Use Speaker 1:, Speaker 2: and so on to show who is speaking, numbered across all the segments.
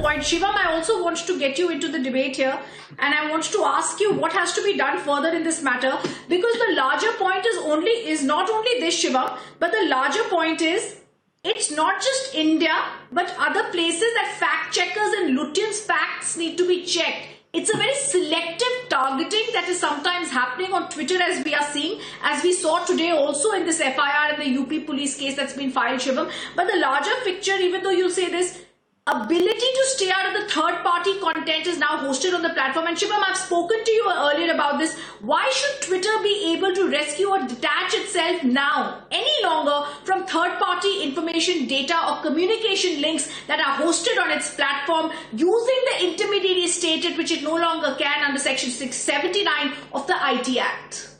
Speaker 1: point. Shivam, I also want to get you into the debate here, and I want to ask you what has to be done further in this matter, because the larger point is not only this, Shivam, but the larger point is it's not just India, but other places that fact checkers and Lutyens' facts need to be checked. It's a very selective targeting that is sometimes happening on Twitter, as we are seeing, as we saw today also in this FIR in the UP police case that's been filed, Shivam. But the larger picture, even though you say this, ability to stay out of the third-party content is now hosted on the platform. And Shivam, I've spoken to you earlier about this. Why should Twitter be able to rescue or detach itself now any longer from third-party information, data or communication links that are hosted on its platform using the intermediary stated, which it no longer can under Section 679 of the IT Act?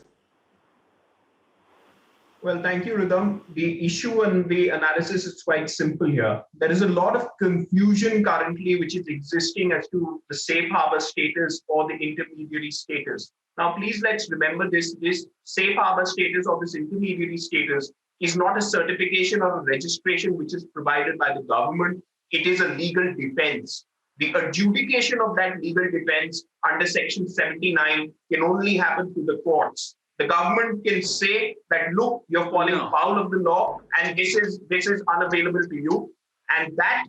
Speaker 2: Well, thank you, Ridham. The issue and the analysis is quite simple here. There is a lot of confusion currently which is existing as to the safe harbor status or the intermediary status. Now, please let's remember this safe harbor status or this intermediary status is not a certification or a registration which is provided by the government. It is a legal defense. The adjudication of that legal defense under Section 79 can only happen through the courts. The government can say that, look, you're falling foul of the law and this is unavailable to you. And that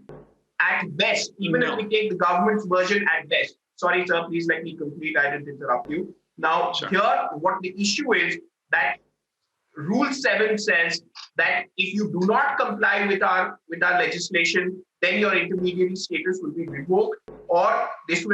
Speaker 2: at best, even if we take the government's version at best, sorry, sir, please let me complete, I didn't interrupt you. Now, here, what the issue is that Rule 7 says that if you do not comply with our legislation, then your intermediary status will be revoked or this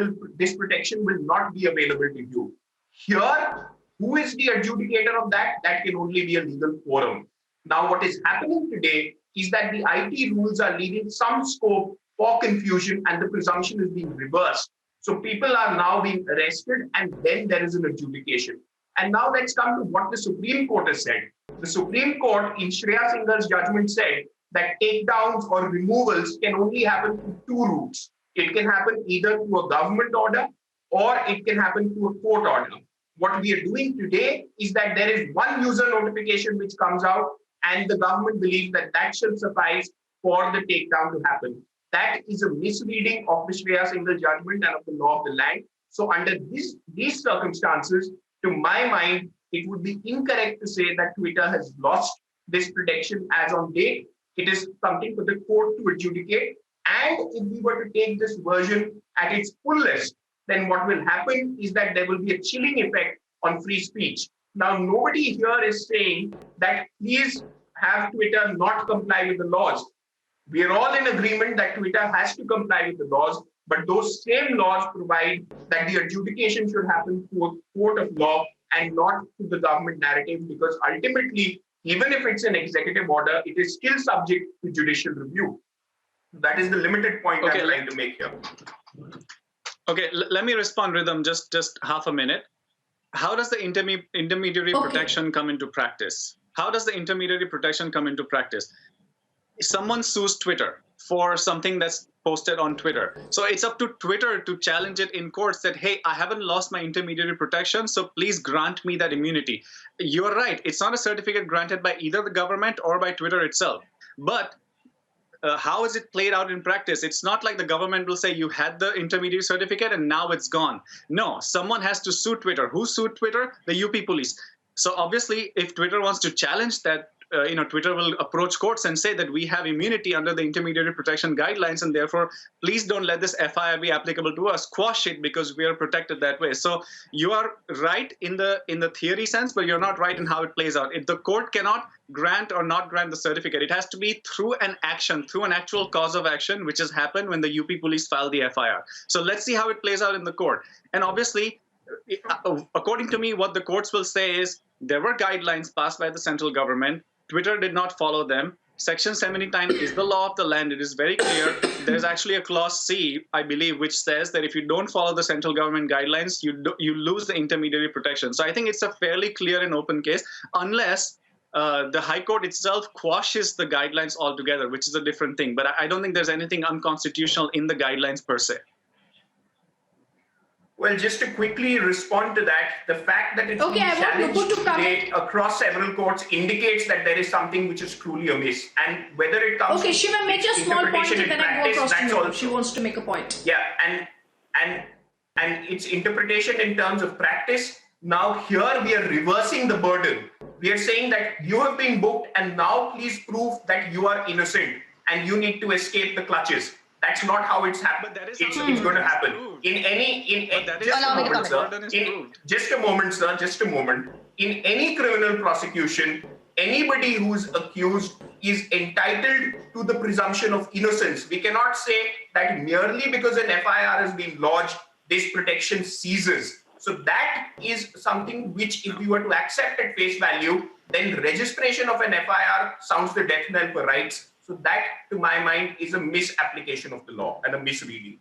Speaker 2: protection will not be available to you. Here, who is the adjudicator of that? That can only be a legal forum. Now, what is happening today is that the IT rules are leaving some scope for confusion and the presumption is being reversed. So people are now being arrested and then there is an adjudication. And now let's come to what the Supreme Court has said. The Supreme Court in Shreya Singh's judgment said that takedowns or removals can only happen through two routes. It can happen either through a government order or it can happen through a court order. What we are doing today is that there is one user notification which comes out and the government believes that that should suffice for the takedown to happen. That is a misreading of the Shreya Singhal judgment and of the law of the land. So under these circumstances, to my mind, it would be incorrect to say that Twitter has lost this protection as on date. It is something for the court to adjudicate. And if we were to take this version at its fullest, then what will happen is that there will be a chilling effect on free speech. Now, nobody here is saying that please have Twitter not comply with the laws. We are all in agreement that Twitter has to comply with the laws, but those same laws provide that the adjudication should happen through a court of law and not through the government narrative, because ultimately, even if it's an executive order, it is still subject to judicial review. That is the limited point I'm trying to make here.
Speaker 3: Okay, let me respond, Ridham, just half a minute. How does the intermediary protection come into practice? How does the intermediary protection come into practice? Someone sues Twitter for something that's posted on Twitter. So it's up to Twitter to challenge it in courts that, hey, I haven't lost my intermediary protection, so please grant me that immunity. You're right. It's not a certificate granted by either the government or by Twitter itself. But how is it played out in practice? It's not like the government will say you had the intermediary certificate and now it's gone. No, someone has to sue Twitter. Who sued Twitter? The UP police. So obviously, if Twitter wants to challenge that, Twitter will approach courts and say that we have immunity under the intermediary protection guidelines, and therefore, please don't let this FIR be applicable to us. Quash it because we are protected that way. So you are right in the theory sense, but you're not right in how it plays out. If the court cannot grant or not grant the certificate, it has to be through an action, through an actual cause of action, which has happened when the UP police filed the FIR. So let's see how it plays out in the court. And obviously, according to me, what the courts will say is there were guidelines passed by the central government. Twitter did not follow them. Section 79 is the law of the land. It is very clear. There's actually a clause C, I believe, which says that if you don't follow the central government guidelines, you lose the intermediary protection. So I think it's a fairly clear and open case, unless the High Court itself quashes the guidelines altogether, which is a different thing. But I don't think there's anything unconstitutional in the guidelines per se.
Speaker 2: Well, just to quickly respond to that, the fact that it's
Speaker 1: Okay,
Speaker 2: been
Speaker 1: I want
Speaker 2: challenged
Speaker 1: Nupur to come
Speaker 2: today across several courts indicates that there is something which is truly amiss. And whether it comes
Speaker 1: Okay,
Speaker 2: to
Speaker 1: Shiva, make your small point
Speaker 2: interpretation
Speaker 1: and
Speaker 2: in
Speaker 1: then I go
Speaker 2: practice,
Speaker 1: across to
Speaker 2: that's
Speaker 1: Nupur.
Speaker 2: also.
Speaker 1: She wants to make a point.
Speaker 2: Yeah, and its interpretation in terms of practice. Now here we are reversing the burden. We are saying that you have been booked and now please prove that you are innocent and you need to escape the clutches. That's not how it's happened.
Speaker 3: But that is
Speaker 2: It's
Speaker 3: how the
Speaker 2: going to
Speaker 3: burden is
Speaker 2: happen.
Speaker 3: proved.
Speaker 2: Just a moment, sir. Just a moment. In any criminal prosecution, anybody who's accused is entitled to the presumption of innocence. We cannot say that merely because an FIR has been lodged, this protection ceases. So that is something which, if we were to accept at face value, then registration of an FIR sounds the death knell for rights. So that, to my mind, is a misapplication of the law and a misreading.